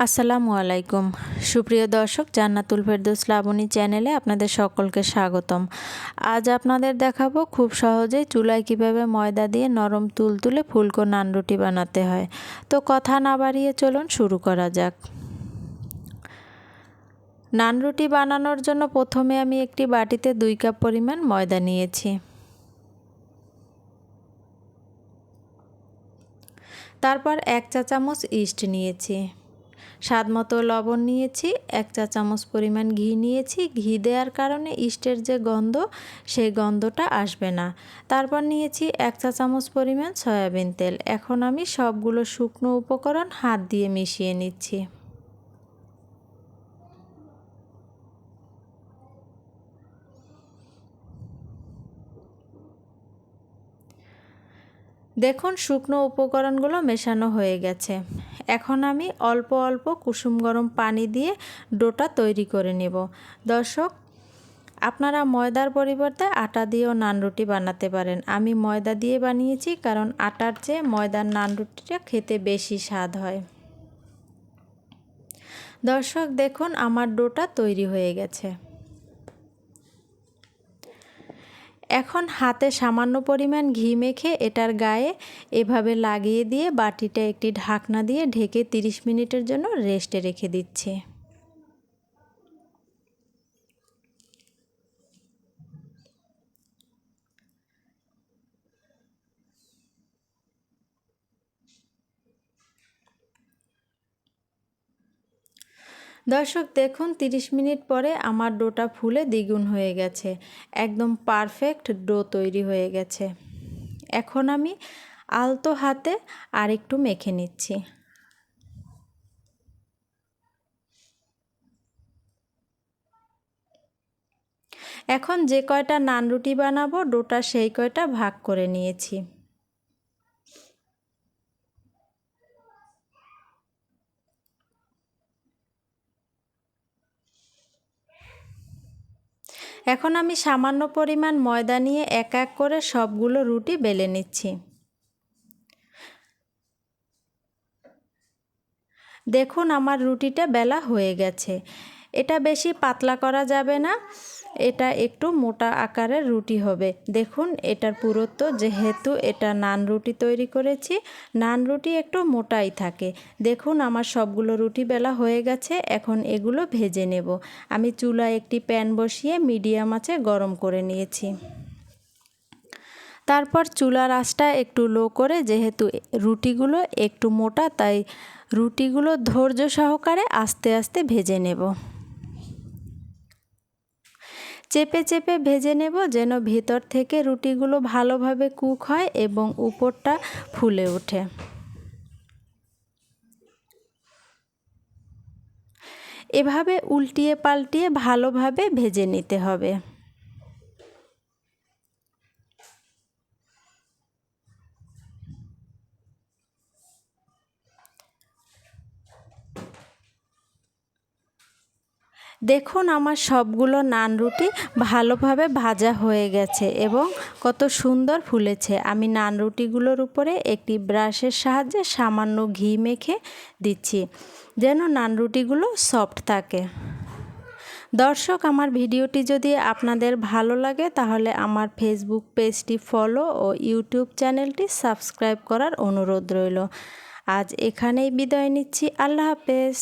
আসসালামু আলাইকুম সুপ্রিয় দর্শক, জান্নাতুল ফেরদৌস লাবণী চ্যানেলে আপনাদের সকলকে স্বাগতম। আজ আপনাদের দেখাবো খুব সহজেই চুলায় কিভাবে ময়দা দিয়ে নরম তুলতুলে ফুলকো নান রুটি বানাতে হয়। তো কথা না বাড়িয়ে চলুন শুরু করা যাক। নান রুটি বানানোর জন্য প্রথমে আমি একটি বাটিতে 2 কাপ পরিমাণ ময়দা নিয়েছি। তারপর 1 চা চামচ ইস্ট নিয়েছি, স্বাদমতো লবণ নিয়েছি, 1 চা চামচ পরিমাণ ঘি নিয়েছি। ঘি দেওয়ার কারণে ইস্টের যে গন্ধ, সেই গন্ধটা আসবে না। তারপর নিয়েছি 1 চা চামচ পরিমাণ সয়াবিন তেল। এখন আমি সবগুলো শুকনো উপকরণ হাত দিয়ে মিশিয়ে নিচ্ছি। দেখুন শুকনো উপকরণগুলো মেশানো হয়ে গেছে। এখন আমি অল্প অল্প কুসুম গরম পানি দিয়ে ডোটা তৈরি করে নেব। দর্শক, আপনারা ময়দার পরিবর্তে আটা দিয়েও নান রুটি বানাতে পারেন। আমি ময়দা দিয়ে বানিয়েছি কারণ আটার চেয়ে ময়দার নান রুটিটা খেতে বেশি স্বাদ হয়। দর্শক দেখুন আমার ডোটা তৈরি হয়ে গেছে। এখন হাতে সামান্য পরিমাণ ঘি মেখে এটার গায়ে এভাবে লাগিয়ে দিয়ে বাটিটা একটি ঢাকনা দিয়ে ঢেকে 30 মিনিটের জন্য রেস্টে রেখে দিচ্ছি। দর্শক দেখুন 30 মিনিট পরে আমার ডোটা ফুলে দ্বিগুণ হয়ে গেছে। একদম পারফেক্ট ডো তৈরি হয়ে গেছে। এখন আমি আলতো হাতে আরেকটু মেখে নিচ্ছি। এখন যে কয়টা নান রুটি বানাবো ডোটা সেই কয়টা ভাগ করে নিয়েছি। এখন আমি সামান্য পরিমাণ ময়দা নিয়ে এক এক করে সবগুলো রুটি বেলে নিচ্ছি। দেখুন আমার রুটিটা বেলা হয়ে গেছে। এটা বেশি পাতলা করা যাবে না, এটা একটু মোটা আকারের রুটি হবে। দেখুন এটার পুরুত্ব, যেহেতু এটা নান রুটি তৈরি করেছি, নান রুটি একটু মোটাই থাকে। দেখুন আমার সবগুলো রুটি বেলা হয়ে গেছে। এখন এগুলো ভেজে নেব। আমি চুলায় একটি প্যান বসিয়ে মিডিয়াম আঁচে গরম করে নিয়েছি। তারপর চুলার আঁচটা একটু লো করে, যেহেতু রুটিগুলো একটু মোটা, তাই রুটিগুলো ধৈর্য সহকারে আস্তে আস্তে ভেজে নেব। চেপে চেপে ভেজে নেব যেন ভেতর থেকে রুটিগুলো ভালোভাবে কুক হয় এবং উপরটা ফুলে ওঠে। এভাবে উল্টিয়ে পাল্টিয়ে ভালোভাবে ভেজে নিতে হবে। দেখুন আমার সবগুলো নান রুটি ভালোভাবে ভাজা হয়ে গেছে এবং কত সুন্দর ফুলেছে। আমি নান রুটিগুলোর উপরে একটি ব্রাশের সাহায্যে সামান্য ঘি মেখে দিচ্ছি যেন নান রুটিগুলো সফট থাকে। দর্শক, আমার ভিডিওটি যদি আপনাদের ভালো লাগে তাহলে আমার ফেসবুক পেজটি ফলো ও ইউটিউব চ্যানেলটি সাবস্ক্রাইব করার অনুরোধ রইল। আজ এখানেই বিদায় নিচ্ছি। আল্লাহ হাফেজ।